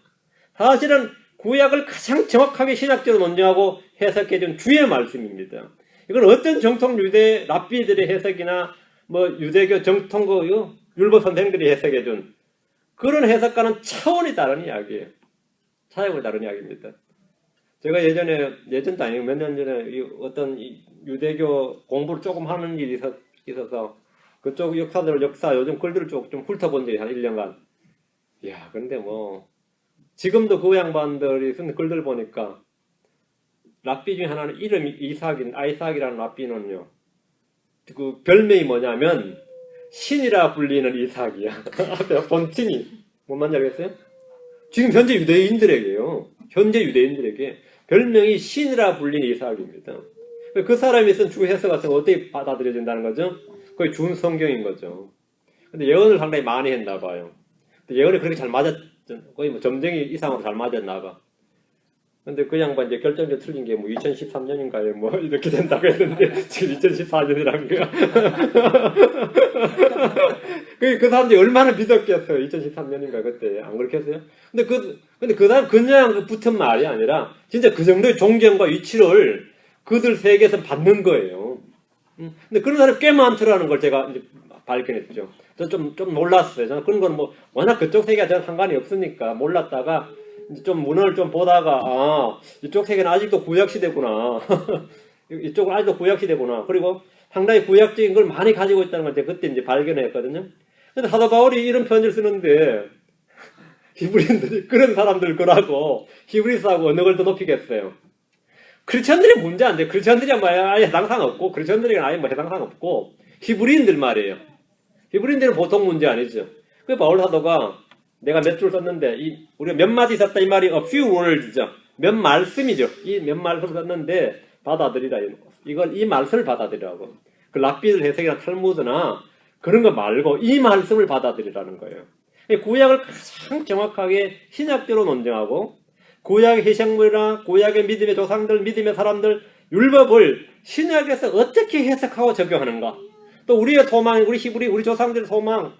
사실은 구약을 가장 정확하게 신학적으로 논증하고 해석해준 주의 말씀입니다. 이건 어떤 정통 유대 랍비들의 해석이나 뭐 유대교 정통 그 율법 선생들이 해석해준 그런 해석과는 차원이 다른 이야기예요. 차원이 다른 이야기입니다. 제가 예전도 아니고 몇 년 전에 어떤 유대교 공부를 조금 하는 일이 있어서 그쪽 역사 요즘 글들을 좀 훑어본 적이 한 1년간. 이야, 근데 뭐 지금도 그 양반들이 쓴 글들 보니까 랍비 중에 하나는 이름이 아이삭이라는 랍비는요. 그 별명이 뭐냐면 신이라 불리는 이삭이야. 앞에 본칭이 뭔 말인지 알겠어요? 지금 현재 유대인들에게요. 현재 유대인들에게 별명이 신이라 불리는 이삭입니다. 그 사람이 쓴 주 해석 같은 거 어떻게 받아들여진다는 거죠? 거의 준 성경인 거죠. 근데 예언을 상당히 많이 했나 봐요. 예언이 그렇게 잘 거의 뭐 점쟁이 이상으로 잘 맞았나 봐. 근데 그 양반 이제 결정적으로 틀린 게 뭐 2013년인가에 뭐 이렇게 된다고 했는데 지금 2014년이라는 거야. 그 사람들이 얼마나 비덕겠어요. 2013년인가 그때 안 그렇게 했어요? 근데 그 사람 그냥 붙은 말이 아니라 진짜 그 정도의 존경과 위치를 그들 세계에서 받는 거예요. 근데 그런 사람이 꽤 많더라는 걸 제가 이제 발견했죠. 저 좀 놀랐어요. 저는 그런 건 뭐 워낙 그쪽 세계와 저는 상관이 없으니까 몰랐다가 좀 문헌을 좀 보다가 이쪽 세계는 아직도 구약 시대구나. 이쪽은 아직도 구약 시대구나. 그리고 상당히 구약적인 걸 많이 가지고 있다는 걸 제가 그때 이제 발견했거든요. 근데 사도 바울이 이런 편지를 쓰는데 히브리인들이 그런 사람들 거라고 히브리서하고 어느 걸 더 높이겠어요. 크리스천들이 문제 안 돼. 크리스천들이 아예 해당상 없고 크리스천들이 아예 뭐 해당상 없고 히브리인들 말이에요. 히브리인들은 보통 문제 아니죠. 그 바울 사도가 내가 몇 줄 썼는데 우리가 몇 마디 썼다 이 말이 a few words죠. 몇 말씀이죠. 이 몇 말씀을 썼는데 받아들이라. 이 말씀을 받아들이라고. 그 랍비들 해석이나 탈무드나 그런 거 말고 이 말씀을 받아들이라는 거예요. 구약을 가장 정확하게 신학적으로 논증하고 구약의 희생물이나 구약의 믿음의 조상들, 믿음의 사람들, 율법을 신약에서 어떻게 해석하고 적용하는가. 또 우리의 소망, 우리 조상들의 소망,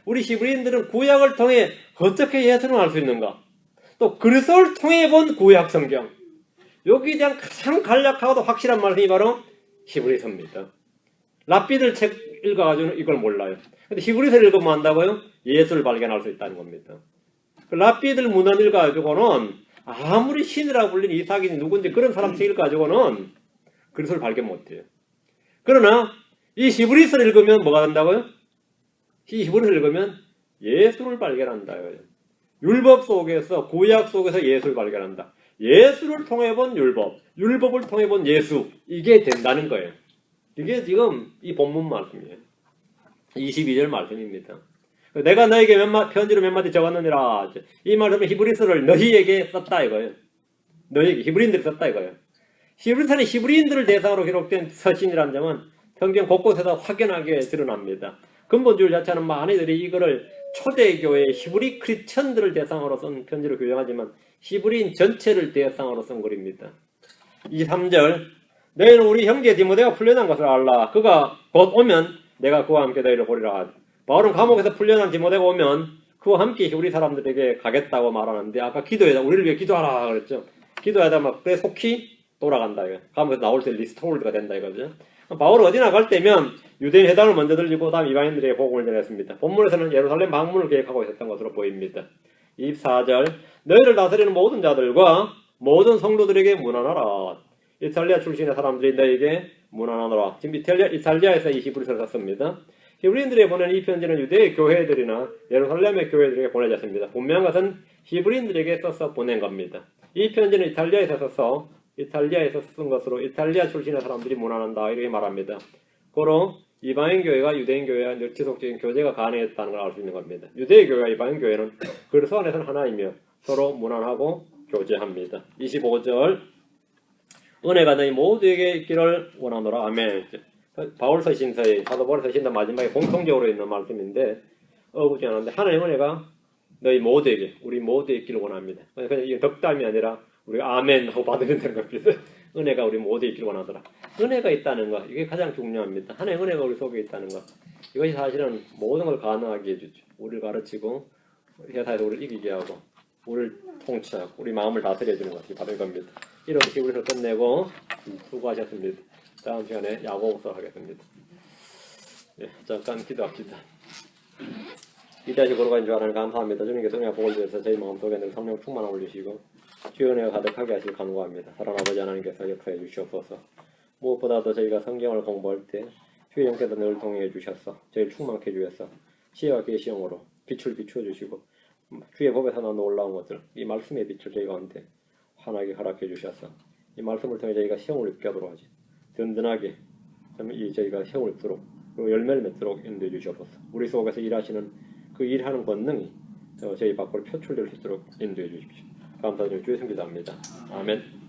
우리 히브리인들은 구약을 통해 어떻게 예수를 알 수 있는가? 또 그리스도를 통해 본 구약 성경. 여기에 대한 가장 간략하고도 확실한 말씀이 바로 히브리서입니다. 랍비들 책 읽어가지고는 이걸 몰라요. 근데 히브리서를 읽으면 한다고요? 예수를 발견할 수 있다는 겁니다. 그 랍비들 문헌 읽어가지고는 아무리 신이라고 불린 이삭이 누군지 그런 사람 책 읽어가지고는 그리스도를 발견 못해요. 그러나 이 히브리서를 읽으면 뭐가 된다고요? 이 히브리서를 읽으면 예수를 발견한다요. 율법 속에서 구약 속에서 예수를 발견한다. 예수를 통해 본 율법, 율법을 통해 본 예수, 이게 된다는 거예요. 이게 지금 이 본문 말씀이에요. 22절 말씀입니다. 내가 너에게 편지로 몇 마디 적었느니라. 이 말씀은 히브리서를 너희에게 썼다 이거예요. 너희에게 히브리인들이 썼다 이거예요. 히브리서는 히브리인들을 대상으로 기록된 서신이라는 점은 성경 곳곳에서 확연하게 드러납니다. 근본주의 자체는 많이들이 이거를 초대교회 히브리 크리스천들을 대상으로 쓴 편지로 규정하지만 히브리인 전체를 대상으로 쓴 글입니다. 23절 너희는 우리 형제 디모데가 풀려난 것을 알라. 그가 곧 오면 내가 그와 함께 너희를 보리라. 바울은 감옥에서 풀려난 디모데가 오면 그와 함께 히브리 사람들에게 가겠다고 말하는데 아까 기도해라. 우리를 위해 기도하라 그랬죠. 기도하다 막 그래 속히 돌아간다. 감옥에서 나올 때 리스토어드가 된다 이거죠. 바울은 어디 나갈 때면 유대인 회당을 먼저 들리고 다음 이방인들에게 복음을 전했습니다. 본문에서는 예루살렘 방문을 계획하고 있었던 것으로 보입니다. 24절 너희를 다스리는 모든 자들과 모든 성도들에게 문안하라. 이탈리아 출신의 사람들이 너에게 문안하노라. 지금 이탈리아에서 이 히브리서를 썼습니다. 히브리인들에게 보낸 이 편지는 유대의 교회들이나 예루살렘의 교회들에게 보내졌습니다. 분명한 것은 히브리인들에게 써서 보낸 겁니다. 이 편지는 이탈리아에서 쓴 것으로 이탈리아 출신의 사람들이 문안한다 이렇게 말합니다. 고로 이방인 교회가 유대인 교회와 늘 지속적인 교제가 가능했다는 걸 알 수 있는 겁니다. 유대인 교회와 이방인 교회는 그리스도 안에서는 하나이며 서로 무난하고 교제합니다. 25절 은혜가 너희 모두에게 있기를 원하노라. 아멘. 바울서 신서의 사도 바울서 신서 마지막에 공통적으로 있는 말씀인데 어구지 않은데 하나님의 은혜가 너희 모두에게 우리 모두에 있기를 원합니다. 그냥 이게 덕담이 아니라 우리가 아멘 하고 받으면 되는 겁니다. 은혜가 우리 모두에 있기를 원하더라. 은혜가 있다는 것 이게 가장 중요합니다. 하나님의 은혜가 우리 속에 있다는 것 이것이 사실은 모든 걸 가능하게 해주죠. 우리를 가르치고 회사에서 우리를 이기게 하고 우리를 통치하고 우리 마음을 다스려주는 것이 바로 이겁니다. 이렇게 히브리서 끝내고 수고하셨습니다. 다음 시간에 야고보서 하겠습니다. 예, 잠깐 기도합시다. 이 자식 걸어가는 줄 하나님 감사합니다. 주님께서 은혜가 복을 주셔서 저희 마음속에 늘 성령 충만함을 주시고 주의 은혜가 가득하게 하시길 간구합니다. 사랑 아버지 하나님께서 역사해 주시옵소서. 무엇보다도 저희가 성경을 공부할 때 주의 영께서 늘 동행해 주셔서 저희를 충만케 주셔서 지혜와 계시형으로 빛을 비추어 주시고 주의 법에서 나온 놀라운 것들 이 말씀의 빛을 저희 가운데 환하게 허락해 주셔서 이 말씀을 통해 저희가 시험을 입게 하도록 하지 든든하게 이 저희가 시험을 입도록 그리고 열매를 맺도록 인도해 주시옵소서. 우리 속에서 일하시는 그 일하는 권능이 저희 밖으로 표출될 수 있도록 인도해 주십시오. 감사드리며 주의 성기도합니다. 아멘.